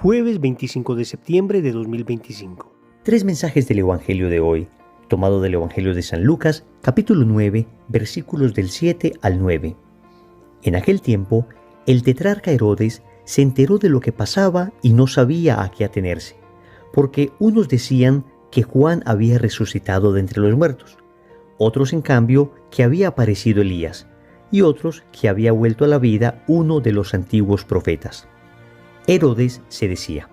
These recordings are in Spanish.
Jueves 25 de septiembre de 2025. Tres mensajes del Evangelio de hoy, tomado del Evangelio de San Lucas, capítulo 9, versículos del 7 al 9. En aquel tiempo, el tetrarca Herodes se enteró de lo que pasaba y no sabía a qué atenerse, porque unos decían que Juan había resucitado de entre los muertos, otros en cambio que había aparecido Elías, y otros que había vuelto a la vida uno de los antiguos profetas. Herodes se decía: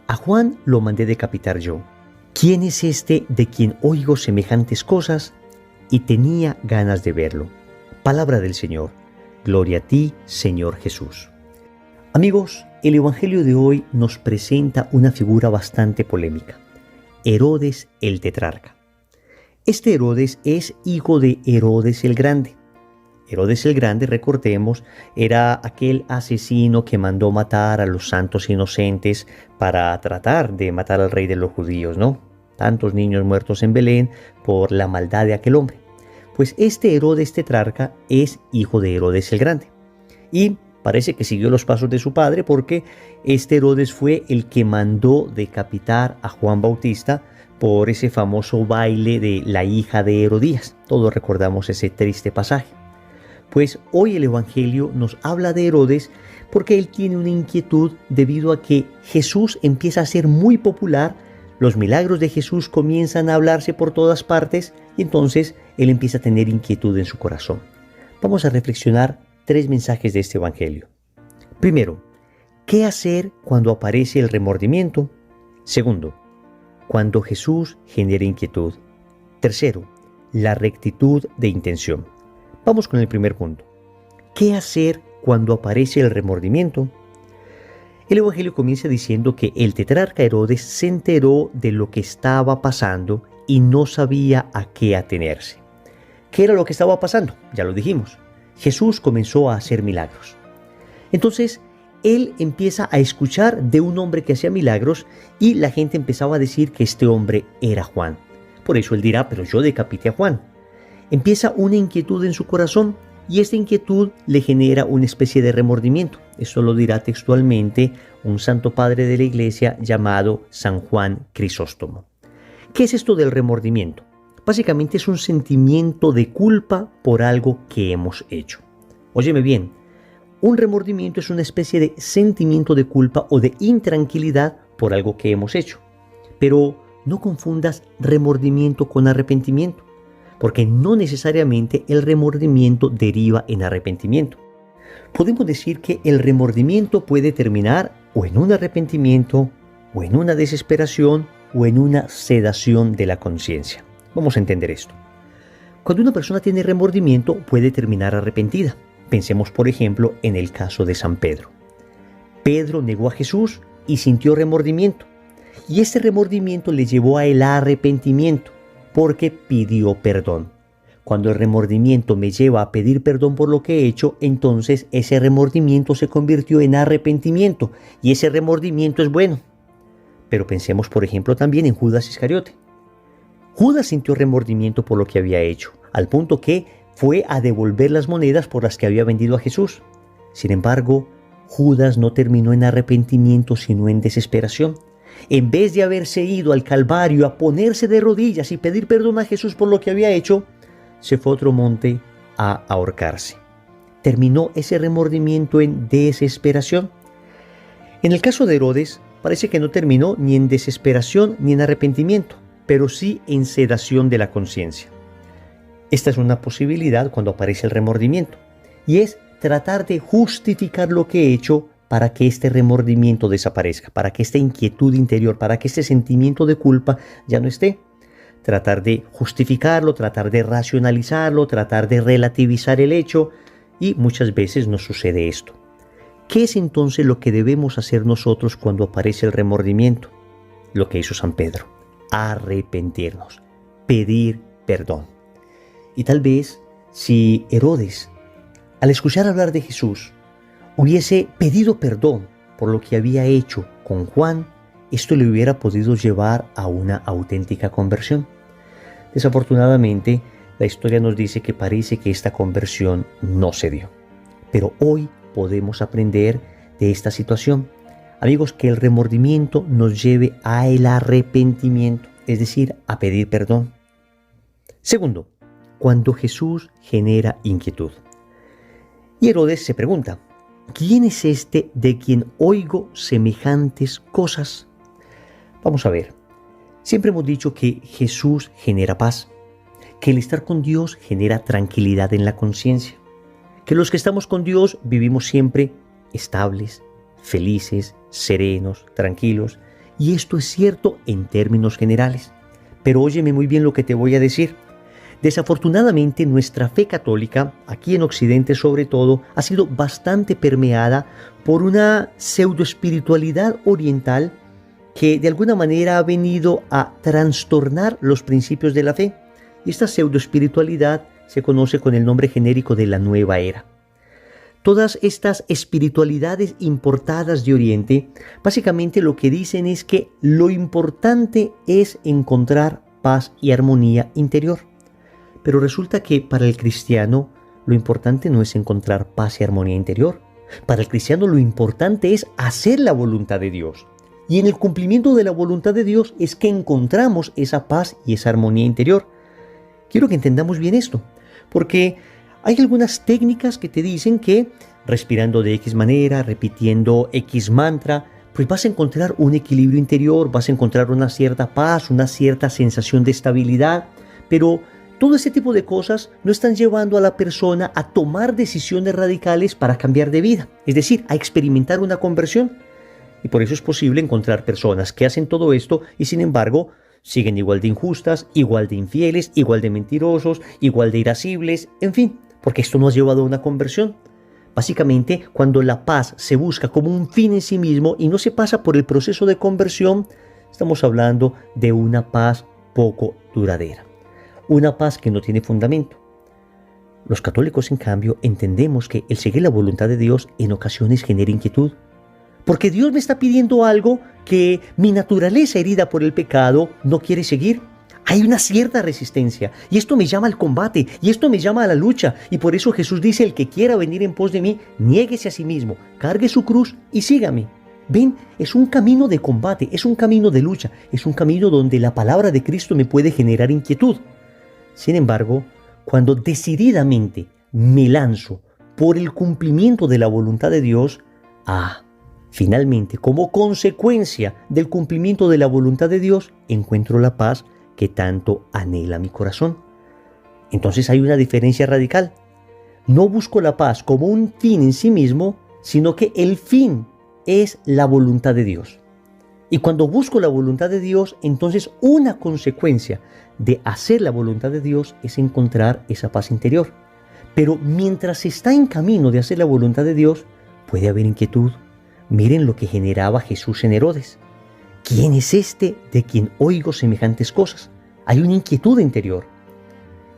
a Juan lo mandé decapitar yo. ¿Quién es este de quien oigo semejantes cosas? Y tenía ganas de verlo. Palabra del Señor. Gloria a ti, Señor Jesús. Amigos, el Evangelio de hoy nos presenta una figura bastante polémica: Herodes el tetrarca. Este Herodes es hijo de Herodes el Grande. Herodes el Grande, recordemos, era aquel asesino que mandó matar a los santos inocentes para tratar de matar al rey de los judíos, ¿no? Tantos niños muertos en Belén por la maldad de aquel hombre. Pues este Herodes tetrarca es hijo de Herodes el Grande. Y parece que siguió los pasos de su padre, porque este Herodes fue el que mandó decapitar a Juan Bautista por ese famoso baile de la hija de Herodías. Todos recordamos ese triste pasaje. Pues hoy el Evangelio nos habla de Herodes porque él tiene una inquietud debido a que Jesús empieza a ser muy popular, los milagros de Jesús comienzan a hablarse por todas partes y entonces él empieza a tener inquietud en su corazón. Vamos a reflexionar tres mensajes de este Evangelio. Primero, ¿qué hacer cuando aparece el remordimiento? Segundo, cuando Jesús genera inquietud. Tercero, la rectitud de intención. Vamos con el primer punto. ¿Qué hacer cuando aparece el remordimiento? El Evangelio comienza diciendo que el tetrarca Herodes se enteró de lo que estaba pasando y no sabía a qué atenerse. ¿Qué era lo que estaba pasando? Ya lo dijimos. Jesús comenzó a hacer milagros. Entonces, él empieza a escuchar de un hombre que hacía milagros y la gente empezaba a decir que este hombre era Juan. Por eso él dirá: pero yo decapité a Juan. Empieza una inquietud en su corazón y esta inquietud le genera una especie de remordimiento. Esto lo dirá textualmente un santo padre de la iglesia llamado San Juan Crisóstomo. ¿Qué es esto del remordimiento? Básicamente es un sentimiento de culpa por algo que hemos hecho. Óyeme bien, un remordimiento es una especie de sentimiento de culpa o de intranquilidad por algo que hemos hecho. Pero no confundas remordimiento con arrepentimiento, porque no necesariamente el remordimiento deriva en arrepentimiento. Podemos decir que el remordimiento puede terminar o en un arrepentimiento, o en una desesperación, o en una sedación de la conciencia. Vamos a entender esto. Cuando una persona tiene remordimiento, puede terminar arrepentida. Pensemos, por ejemplo, en el caso de San Pedro. Pedro negó a Jesús y sintió remordimiento. Y este remordimiento le llevó al arrepentimiento, porque pidió perdón. Cuando el remordimiento me lleva a pedir perdón por lo que he hecho, entonces ese remordimiento se convirtió en arrepentimiento, y ese remordimiento es bueno. Pero pensemos, por ejemplo, también en Judas Iscariote. Judas sintió remordimiento por lo que había hecho, al punto que fue a devolver las monedas por las que había vendido a Jesús. Sin embargo, Judas no terminó en arrepentimiento, sino en desesperación. En vez de haberse ido al Calvario a ponerse de rodillas y pedir perdón a Jesús por lo que había hecho, se fue a otro monte a ahorcarse. Terminó ese remordimiento en desesperación. En el caso de Herodes, parece que no terminó ni en desesperación ni en arrepentimiento, pero sí en sedación de la conciencia. Esta es una posibilidad cuando aparece el remordimiento, y es tratar de justificar lo que he hecho para que este remordimiento desaparezca, para que esta inquietud interior, para que este sentimiento de culpa ya no esté. Tratar de justificarlo, tratar de racionalizarlo, tratar de relativizar el hecho, y muchas veces nos sucede esto. ¿Qué es entonces lo que debemos hacer nosotros cuando aparece el remordimiento? Lo que hizo San Pedro: arrepentirnos, pedir perdón. Y tal vez si Herodes, al escuchar hablar de Jesús, hubiese pedido perdón por lo que había hecho con Juan, esto le hubiera podido llevar a una auténtica conversión. Desafortunadamente, la historia nos dice que parece que esta conversión no se dio. Pero hoy podemos aprender de esta situación. Amigos, que el remordimiento nos lleve al arrepentimiento, es decir, a pedir perdón. Segundo, cuando Jesús genera inquietud. Y Herodes se pregunta, ¿quién es este de quien oigo semejantes cosas? Vamos a ver, siempre hemos dicho que Jesús genera paz, que el estar con Dios genera tranquilidad en la conciencia, que los que estamos con Dios vivimos siempre estables, felices, serenos, tranquilos, y esto es cierto en términos generales. Pero óyeme muy bien lo que te voy a decir. Desafortunadamente, nuestra fe católica, aquí en Occidente sobre todo, ha sido bastante permeada por una pseudoespiritualidad oriental que de alguna manera ha venido a trastornar los principios de la fe. Y esta pseudoespiritualidad se conoce con el nombre genérico de la Nueva Era. Todas estas espiritualidades importadas de Oriente, básicamente lo que dicen es que lo importante es encontrar paz y armonía interior. Pero resulta que para el cristiano lo importante no es encontrar paz y armonía interior. Para el cristiano lo importante es hacer la voluntad de Dios. Y en el cumplimiento de la voluntad de Dios es que encontramos esa paz y esa armonía interior. Quiero que entendamos bien esto, porque hay algunas técnicas que te dicen que respirando de X manera, repitiendo X mantra, pues vas a encontrar un equilibrio interior, vas a encontrar una cierta paz, una cierta sensación de estabilidad, pero todo ese tipo de cosas no están llevando a la persona a tomar decisiones radicales para cambiar de vida, es decir, a experimentar una conversión. Y por eso es posible encontrar personas que hacen todo esto y sin embargo siguen igual de injustas, igual de infieles, igual de mentirosos, igual de irascibles, en fin, porque esto no ha llevado a una conversión. Básicamente, cuando la paz se busca como un fin en sí mismo y no se pasa por el proceso de conversión, estamos hablando de una paz poco duradera, una paz que no tiene fundamento. Los católicos, en cambio, entendemos que el seguir la voluntad de Dios en ocasiones genera inquietud, porque Dios me está pidiendo algo que mi naturaleza herida por el pecado no quiere seguir. Hay una cierta resistencia y esto me llama al combate y esto me llama a la lucha, y por eso Jesús dice: el que quiera venir en pos de mí, niéguese a sí mismo, cargue su cruz y sígame. Ven, es un camino de combate, es un camino de lucha, es un camino donde la palabra de Cristo me puede generar inquietud. Sin embargo, cuando decididamente me lanzo por el cumplimiento de la voluntad de Dios, finalmente, como consecuencia del cumplimiento de la voluntad de Dios, encuentro la paz que tanto anhela mi corazón. Entonces hay una diferencia radical. No busco la paz como un fin en sí mismo, sino que el fin es la voluntad de Dios. Y cuando busco la voluntad de Dios, entonces una consecuencia de hacer la voluntad de Dios es encontrar esa paz interior. Pero mientras está en camino de hacer la voluntad de Dios, puede haber inquietud. Miren lo que generaba Jesús en Herodes. ¿Quién es este de quien oigo semejantes cosas? Hay una inquietud interior.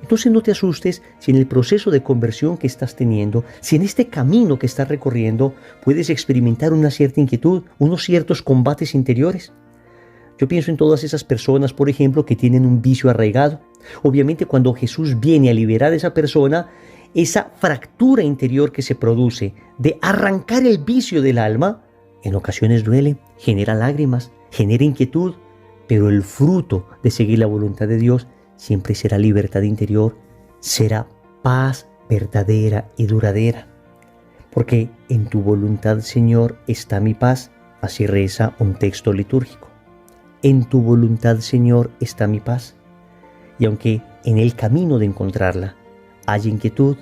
Entonces no te asustes si en el proceso de conversión que estás teniendo, si en este camino que estás recorriendo, puedes experimentar una cierta inquietud, unos ciertos combates interiores. Yo pienso en todas esas personas, por ejemplo, que tienen un vicio arraigado. Obviamente cuando Jesús viene a liberar a esa persona, esa fractura interior que se produce de arrancar el vicio del alma, en ocasiones duele, genera lágrimas, genera inquietud, pero el fruto de seguir la voluntad de Dios siempre será libertad interior, será paz verdadera y duradera. Porque en tu voluntad, Señor, está mi paz, así reza un texto litúrgico. En tu voluntad, Señor, está mi paz. Y aunque en el camino de encontrarla haya inquietud,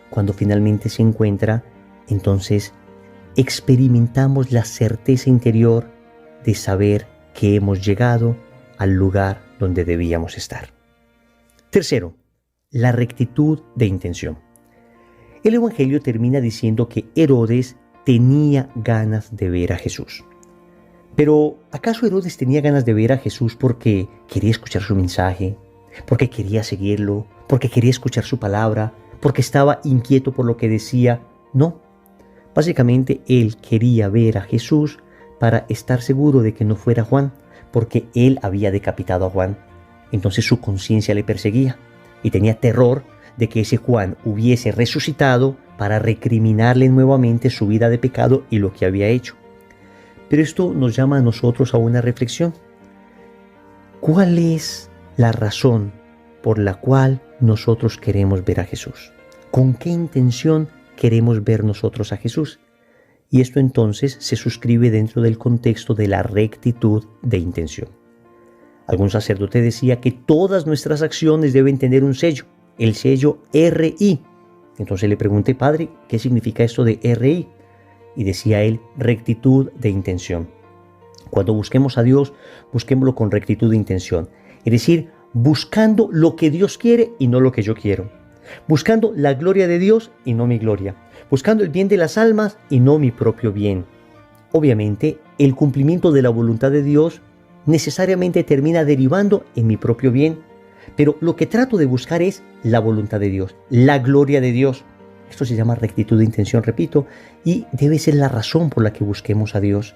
cuando finalmente se encuentra, entonces experimentamos la certeza interior de saber que hemos llegado al lugar donde debíamos estar. Tercero, la rectitud de intención. El Evangelio termina diciendo que Herodes tenía ganas de ver a Jesús. Pero ¿acaso Herodes tenía ganas de ver a Jesús porque quería escuchar su mensaje, porque quería seguirlo, porque quería escuchar su palabra, porque estaba inquieto por lo que decía? No. Básicamente él quería ver a Jesús para estar seguro de que no fuera Juan, porque él había decapitado a Juan. Entonces su conciencia le perseguía y tenía terror de que ese Juan hubiese resucitado para recriminarle nuevamente su vida de pecado y lo que había hecho. Pero esto nos llama a nosotros a una reflexión. ¿Cuál es la razón por la cual nosotros queremos ver a Jesús? ¿Con qué intención queremos ver nosotros a Jesús? Y esto entonces se suscribe dentro del contexto de la rectitud de intención. Algún sacerdote decía que todas nuestras acciones deben tener un sello, el sello RI. Entonces le pregunté, padre, ¿qué significa esto de RI? Y decía él, rectitud de intención. Cuando busquemos a Dios, busquémoslo con rectitud de intención. Es decir, buscando lo que Dios quiere y no lo que yo quiero. Buscando la gloria de Dios y no mi gloria. Buscando el bien de las almas y no mi propio bien. Obviamente, el cumplimiento de la voluntad de Dios necesariamente termina derivando en mi propio bien. Pero lo que trato de buscar es la voluntad de Dios, la gloria de Dios. Esto se llama rectitud de intención, repito, y debe ser la razón por la que busquemos a Dios.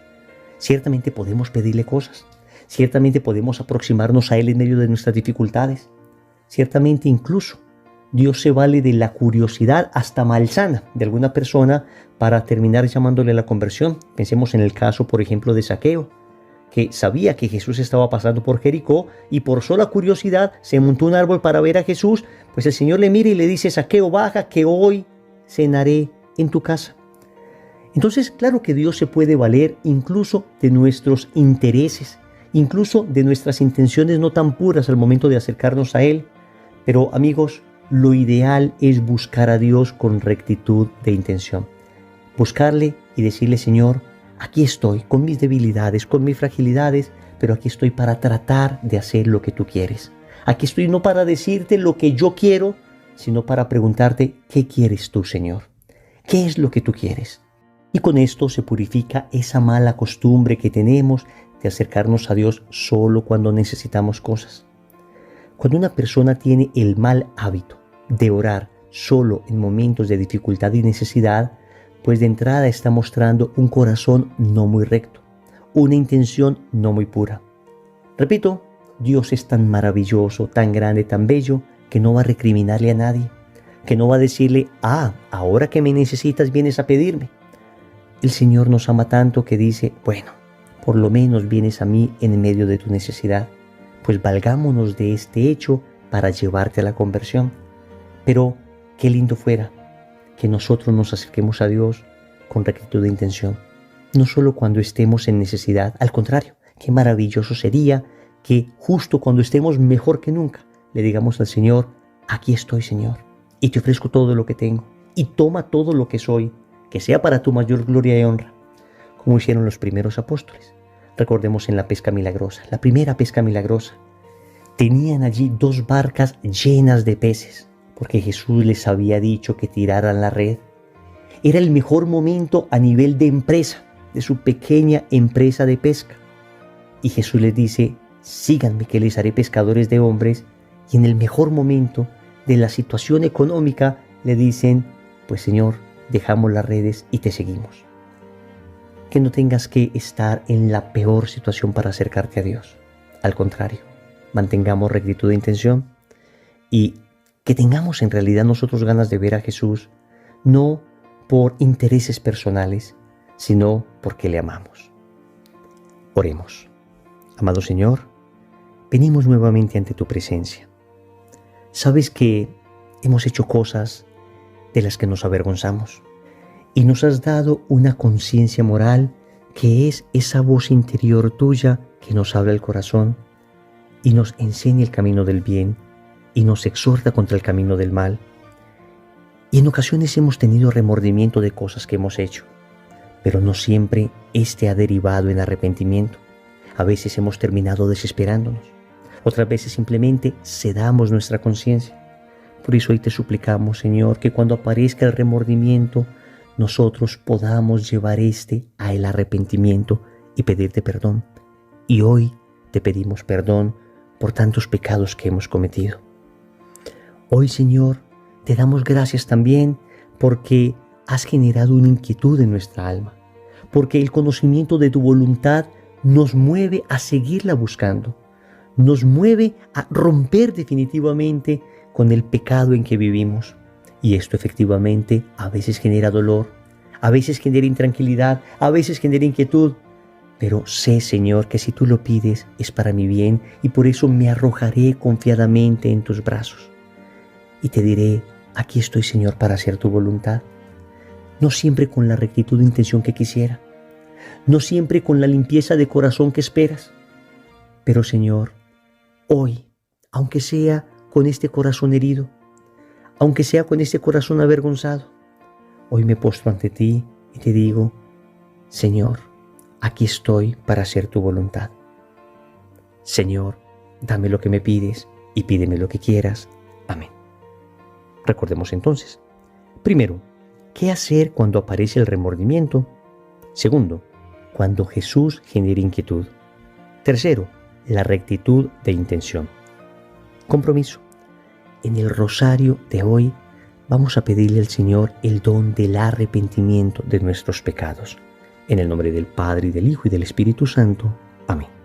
Ciertamente podemos pedirle cosas. Ciertamente podemos aproximarnos a Él en medio de nuestras dificultades. Ciertamente incluso Dios se vale de la curiosidad hasta malsana de alguna persona para terminar llamándole a la conversión. Pensemos en el caso, por ejemplo, de Zaqueo, que sabía que Jesús estaba pasando por Jericó y por sola curiosidad se montó un árbol para ver a Jesús. Pues el Señor le mira y le dice, Zaqueo, baja, que hoy cenaré en tu casa. Entonces, claro que Dios se puede valer incluso de nuestros intereses, incluso de nuestras intenciones no tan puras al momento de acercarnos a Él. Pero, amigos, lo ideal es buscar a Dios con rectitud de intención. Buscarle y decirle, Señor, aquí estoy con mis debilidades, con mis fragilidades, pero aquí estoy para tratar de hacer lo que tú quieres. Aquí estoy no para decirte lo que yo quiero, sino para preguntarte, ¿qué quieres tú, Señor? ¿Qué es lo que tú quieres? Y con esto se purifica esa mala costumbre que tenemos de acercarnos a Dios solo cuando necesitamos cosas. Cuando una persona tiene el mal hábito de orar solo en momentos de dificultad y necesidad, pues de entrada está mostrando un corazón no muy recto, una intención no muy pura. Repito, Dios es tan maravilloso, tan grande, tan bello, que no va a recriminarle a nadie, que no va a decirle, ahora que me necesitas vienes a pedirme. El Señor nos ama tanto que dice, bueno, por lo menos vienes a mí en medio de tu necesidad, pues valgámonos de este hecho para llevarte a la conversión. Pero qué lindo fuera que nosotros nos acerquemos a Dios con rectitud de intención, no solo cuando estemos en necesidad, al contrario, qué maravilloso sería que justo cuando estemos mejor que nunca, le digamos al Señor, aquí estoy, Señor, y te ofrezco todo lo que tengo, y toma todo lo que soy, que sea para tu mayor gloria y honra, como hicieron los primeros apóstoles. Recordemos en la pesca milagrosa, la primera pesca milagrosa. Tenían allí 2 barcas llenas de peces, porque Jesús les había dicho que tiraran la red. Era el mejor momento a nivel de empresa, de su pequeña empresa de pesca. Y Jesús les dice, síganme que les haré pescadores de hombres. Y en el mejor momento de la situación económica le dicen, pues Señor, dejamos las redes y te seguimos. Que no tengas que estar en la peor situación para acercarte a Dios. Al contrario, mantengamos rectitud de intención y que tengamos en realidad nosotros ganas de ver a Jesús, no por intereses personales, sino porque le amamos. Oremos. Amado Señor, venimos nuevamente ante tu presencia. Sabes que hemos hecho cosas de las que nos avergonzamos y nos has dado una conciencia moral que es esa voz interior tuya que nos habla el corazón y nos enseña el camino del bien y nos exhorta contra el camino del mal. Y en ocasiones hemos tenido remordimiento de cosas que hemos hecho, pero no siempre este ha derivado en arrepentimiento. A veces hemos terminado desesperándonos, otras veces simplemente sedamos nuestra conciencia. Por eso hoy te suplicamos, Señor, que cuando aparezca el remordimiento, nosotros podamos llevar al arrepentimiento y pedirte perdón. Y hoy te pedimos perdón por tantos pecados que hemos cometido. Hoy, Señor, te damos gracias también porque has generado una inquietud en nuestra alma, porque el conocimiento de tu voluntad nos mueve a seguirla buscando, nos mueve a romper definitivamente con el pecado en que vivimos. Y esto efectivamente a veces genera dolor, a veces genera intranquilidad, a veces genera inquietud, pero sé, Señor, que si tú lo pides es para mi bien y por eso me arrojaré confiadamente en tus brazos. Y te diré, aquí estoy, Señor, para hacer tu voluntad. No siempre con la rectitud de intención que quisiera, no siempre con la limpieza de corazón que esperas. Pero, Señor, hoy, aunque sea con este corazón herido, aunque sea con este corazón avergonzado, hoy me postro ante ti y te digo, Señor, aquí estoy para hacer tu voluntad. Señor, dame lo que me pides y pídeme lo que quieras. Amén. Recordemos entonces, primero, ¿qué hacer cuando aparece el remordimiento? Segundo, cuando Jesús genera inquietud. Tercero, la rectitud de intención. Compromiso. En el rosario de hoy vamos a pedirle al Señor el don del arrepentimiento de nuestros pecados. En el nombre del Padre, y del Hijo, y del Espíritu Santo. Amén.